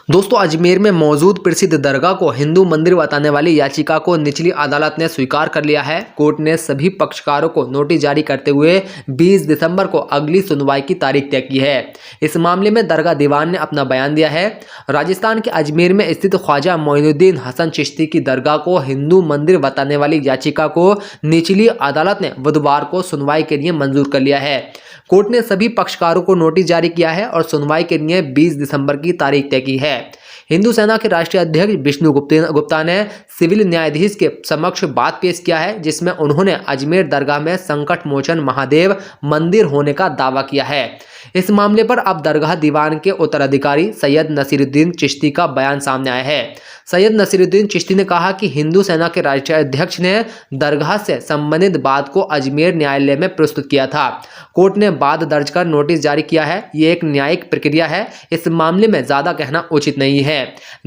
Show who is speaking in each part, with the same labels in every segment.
Speaker 1: दोस्तों अजमेर में मौजूद प्रसिद्ध दरगाह को हिंदू मंदिर बताने वाली याचिका को निचली अदालत ने स्वीकार कर लिया है। कोर्ट ने सभी पक्षकारों को नोटिस जारी करते हुए 20 दिसंबर को अगली सुनवाई की तारीख तय की है। इस मामले में दरगाह दीवान ने अपना बयान दिया है। राजस्थान के अजमेर में स्थित ख्वाजा मोइनुद्दीन हसन चिश्ती की दरगाह को हिंदू मंदिर बताने वाली याचिका को निचली अदालत ने बुधवार को सुनवाई के लिए मंजूर कर लिया है। कोर्ट ने सभी पक्षकारों को नोटिस जारी किया है और सुनवाई के लिए 20 दिसंबर की तारीख तय की है। हिंदू सेना के राष्ट्रीय अध्यक्ष विष्णु गुप्ता ने सिविल न्यायाधीश के समक्ष बात पेश किया है, जिसमें उन्होंने अजमेर दरगाह में संकट मोचन महादेव मंदिर होने का दावा किया है। इस मामले पर अब दरगाह दीवान के उत्तराधिकारी सैयद नसीरुद्दीन चिश्ती का बयान सामने आया है। सैयद नसीरुद्दीन चिश्ती ने कहा कि हिंदू सेना के राष्ट्रीय अध्यक्ष ने दरगाह से संबंधित बात को अजमेर न्यायालय में प्रस्तुत किया था। कोर्ट ने बात दर्ज कर नोटिस जारी किया है। ये एक न्यायिक प्रक्रिया है, इस मामले में ज्यादा कहना उचित नहीं है।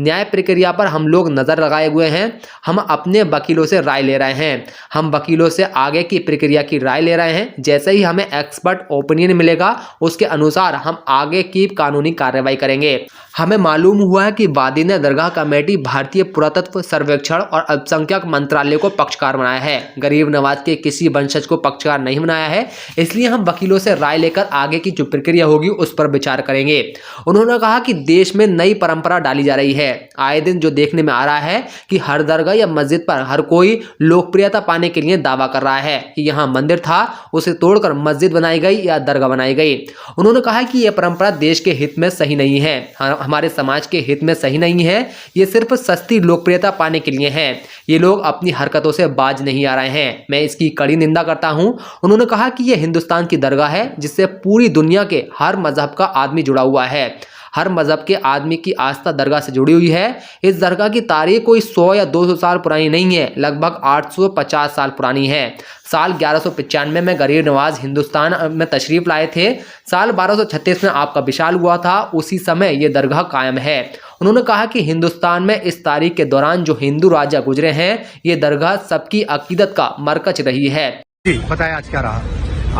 Speaker 1: न्याय प्रक्रिया पर हम लोग नजर लगाए हुए हैं। हम अपने वकीलों से राय ले रहे हैं। हम वकीलों से आगे की प्रक्रिया की राय ले रहे हैं। जैसे ही हमें एक्सपर्ट ओपिनियन मिलेगा उसके अनुसार हम आगे की कानूनी कार्रवाई करेंगे। हमें मालूम हुआ है कि वादी ने दरगाह कमेटी, भारतीय पुरातत्व सर्वेक्षण और अल्पसंख्यक मंत्रालय को पक्षकार बनाया है। गरीब नवाज के किसी वंशज को पक्षकार नहीं बनाया है। इसलिए हम वकीलों से राय लेकर आगे की जो प्रक्रिया होगी उस पर विचार करेंगे। उन्होंने कहा कि देश में नई परंपरा डाली जा रही है। आए दिन जो देखने में आ रहा है कि हर दरगाह या मस्जिद पर हर कोई लोकप्रियता पाने के लिए दावा कर रहा है कि यहाँ मंदिर था, उसे तोड़कर मस्जिद बनाई गई या दरगाह बनाई गई। उन्होंने कहा कि यह परंपरा देश के हित में सही नहीं है, हमारे समाज के हित में सही नहीं है। ये सिर्फ सस्ती लोकप्रियता पाने के लिए है। ये लोग अपनी हरकतों से बाज नहीं आ रहे हैं। मैं इसकी कड़ी निंदा करता हूं। उन्होंने कहा कि यह हिंदुस्तान की दरगाह है जिससे पूरी दुनिया के हर मजहब का आदमी जुड़ा हुआ है। हर मजहब के आदमी की आस्था दरगाह से जुड़ी हुई है। इस दरगाह की तारीख कोई 100 या 200 साल पुरानी नहीं है, लगभग 850 साल पुरानी है। साल 1195 में गरीब नवाज हिंदुस्तान में तशरीफ लाए थे। साल 1236 में आपका विशाल हुआ था, उसी समय ये दरगाह कायम है। उन्होंने कहा कि हिंदुस्तान में इस तारीख के दौरान जो हिंदू राजा गुजरे हैं, ये दरगाह सबकी अकीदत का मरकज रही है।
Speaker 2: बताया आज क्या रहा?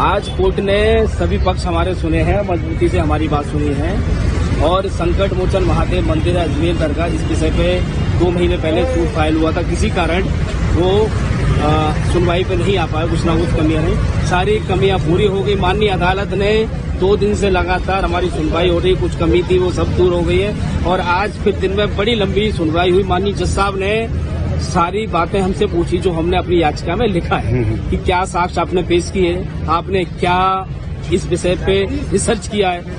Speaker 3: आज कोर्ट ने सभी पक्ष हमारे सुने हैं, मजबूती से हमारी बात सुनी है और संकट मोचन महादेव मंदिर अजमेर दरगाह इस विषय पे 2 महीने पहले सूट फाइल हुआ था। किसी कारण वो सुनवाई पे नहीं आ पाए, कुछ ना कुछ कमियां हैं। सारी कमियां पूरी हो गई। माननीय अदालत ने 2 दिन से लगातार हमारी सुनवाई हो रही, कुछ कमी थी वो सब दूर हो गई है और आज फिर दिन में बड़ी लंबी सुनवाई हुई। माननीय जज साहब ने सारी बातें हमसे पूछी जो हमने अपनी याचिका में लिखा है कि क्या साक्ष्य आपने पेश किए, आपने क्या इस विषय पे रिसर्च किया है,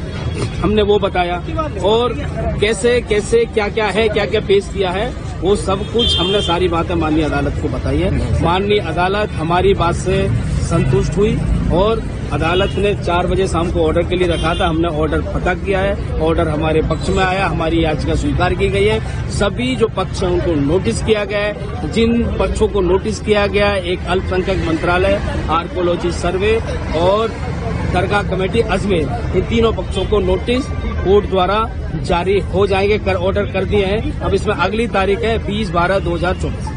Speaker 3: हमने वो बताया और कैसे कैसे क्या क्या है, क्या क्या पेश किया है, वो सब कुछ हमने सारी बातें माननीय अदालत को बताई है। माननीय अदालत हमारी बात से संतुष्ट हुई और अदालत ने 4 बजे शाम को ऑर्डर के लिए रखा था। हमने ऑर्डर पता किया है, ऑर्डर हमारे पक्ष में आया, हमारी याचिका स्वीकार की गई है। सभी जो पक्ष हैं उनको नोटिस किया गया है। जिन पक्षों को नोटिस किया गया, एक अल्पसंख्यक मंत्रालय, आर्कोलॉजी सर्वे और दरगाह कमेटी अजमेर, इन तीनों पक्षों को नोटिस कोर्ट द्वारा जारी हो जाएंगे, ऑर्डर कर दिए हैं। अब इसमें अगली तारीख है 20/12/2024।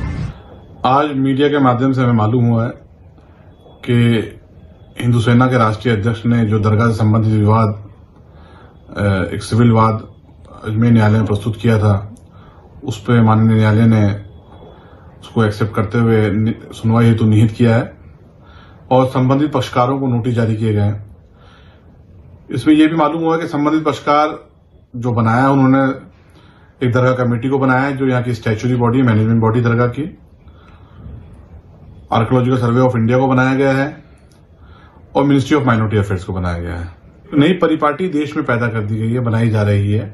Speaker 2: आज मीडिया के माध्यम से हमें मालूम हुआ है कि हिंदू सेना के राष्ट्रीय अध्यक्ष ने जो दरगाह से संबंधित विवाद, एक सिविल विवाद अजमेर न्यायालय में प्रस्तुत किया था, उस पर माननीय न्यायालय ने उसको एक्सेप्ट करते हुए सुनवाई हेतु निहित किया है और संबंधित पक्षकारों को नोटिस जारी किए गए हैं। इसमें यह भी मालूम हुआ कि संबंधित पक्षकार जो बनाया, उन्होंने एक दरगाह कमेटी को बनाया है जो यहाँ की स्टैच्यूटरी बॉडी, मैनेजमेंट बॉडी दरगाह की। आर्कोलॉजिकल सर्वे ऑफ इंडिया को बनाया गया है और मिनिस्ट्री ऑफ माइनॉरिटी अफेयर्स को बनाया गया है। नई परिपाटी देश में पैदा कर दी गई है, बनाई जा रही है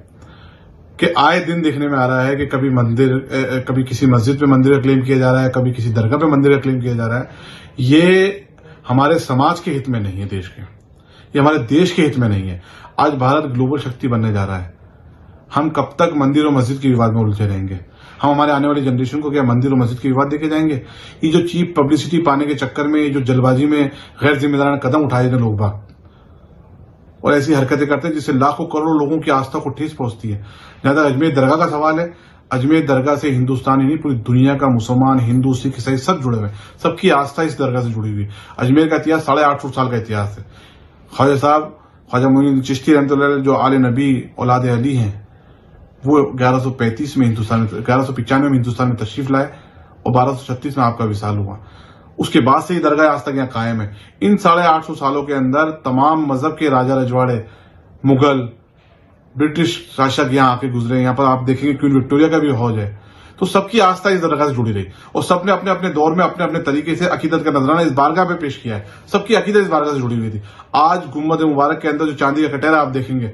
Speaker 2: कि आए दिन देखने में आ रहा है कि कभी किसी मस्जिद पे मंदिर का क्लेम किया जा रहा है, कभी किसी दरगाह पे मंदिर का क्लेम किया जा रहा है। ये हमारे समाज के हित में नहीं है, देश के, ये हमारे देश के हित में नहीं है। आज भारत ग्लोबल शक्ति बनने जा रहा है। हम कब तक मंदिर और मस्जिद के विवाद में उलझे रहेंगे? हम हमारे आने वाली जनरेशन को क्या मंदिर और मस्जिद के विवाद देके जाएंगे? ये जो चीप पब्लिसिटी पाने के चक्कर में, ये जो जल्दबाजी में गैर जिम्मेदाराना कदम उठाए थे लोग बाग और ऐसी हरकतें करते हैं जिससे लाखों करोड़ों लोगों की आस्था को ठेस पहुंचती है। जहां तक अजमेर दरगाह का सवाल है, अजमेर दरगाह से हिंदुस्तान ही नहीं, पूरी दुनिया का मुसलमान, हिंदू, सिख, ईसाई सब जुड़े हुए हैं। सबकी आस्था इस दरगाह से जुड़ी हुई है। अजमेर का इतिहास 850 साल का इतिहास है। ख्वाजा साहब, ख्वाजा मोइनुद्दीन चिश्ती रहमतुल्लाह अलैह जो आले नबी औलाद अली हैं, वो 1135 में हिंदुस्तान में 1195 में हिंदुस्तान में तशरीफ लाए और 1236 में आपका विसाल हुआ। उसके बाद से ही दरगाह आज तक यहाँ कायम है। इन 850 सालों के अंदर तमाम मजहब के राजा रजवाड़े, मुगल, ब्रिटिश शासक यहाँ आके गुजरे। यहाँ पर आप देखेंगे क्वीन विक्टोरिया का भी हौज है। तो सबकी आस्था इस दरगाह से जुड़ी रही और सबने अपने अपने दौर में अपने अपने तरीके से अकीदत का नजराना इस बारगाह पे पेश किया है। सबकी अकीदत इस बारगाह से जुड़ी हुई थी। आज गुम्बद मुबारक के अंदर जो चांदी का कटहरा आप देखेंगे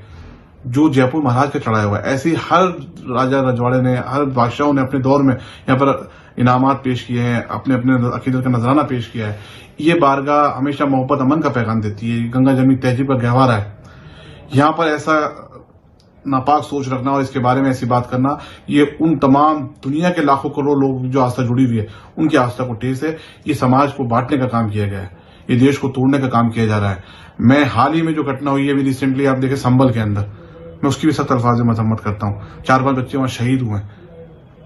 Speaker 2: जो जयपुर महाराज का चढ़ाया हुआ है, ऐसे ही हर राजा रजवाड़े ने, हर बादशाहों ने अपने दौर में यहाँ पर इनामात पेश किए हैं, अपने अपने अकीदत का नजराना पेश किया है। ये बारगाह हमेशा मोहब्बत अमन का पैगाम देती है। गंगा जमनी तहजीब का गहवारा है। यहाँ पर ऐसा नापाक सोच रखना और इसके बारे में ऐसी बात करना, ये उन तमाम दुनिया के लाखों करोड़ लोग जो आस्था जुड़ी हुई है उनकी आस्था को ठेस है। ये समाज को बांटने का काम किया गया है, ये देश को तोड़ने का काम किया जा रहा है। मैं हाल ही में जो घटना हुई है अभी रिसेंटली आप देखें संभल के अंदर, मैं उसकी भी सख्त अल्फाज में मजम्मत करता हूँ। 4-5 बच्चे वहां शहीद हुए।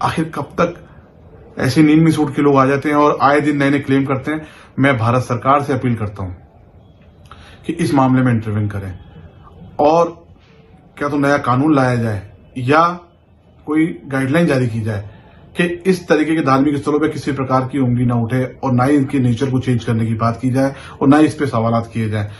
Speaker 2: आखिर कब तक ऐसी नींद में सूट के लोग आ जाते हैं और आए दिन नए नए क्लेम करते हैं। मैं भारत सरकार से अपील करता हूं कि इस मामले में इंटरवेन करें और क्या तो नया कानून लाया जाए या कोई गाइडलाइन जारी की जाए कि इस तरीके के धार्मिक स्थलों पे किसी प्रकार की उंगली न उठे और ना ही इनके नेचर को चेंज करने की बात की जाए और ना ही इस पे सवालात किए जाए।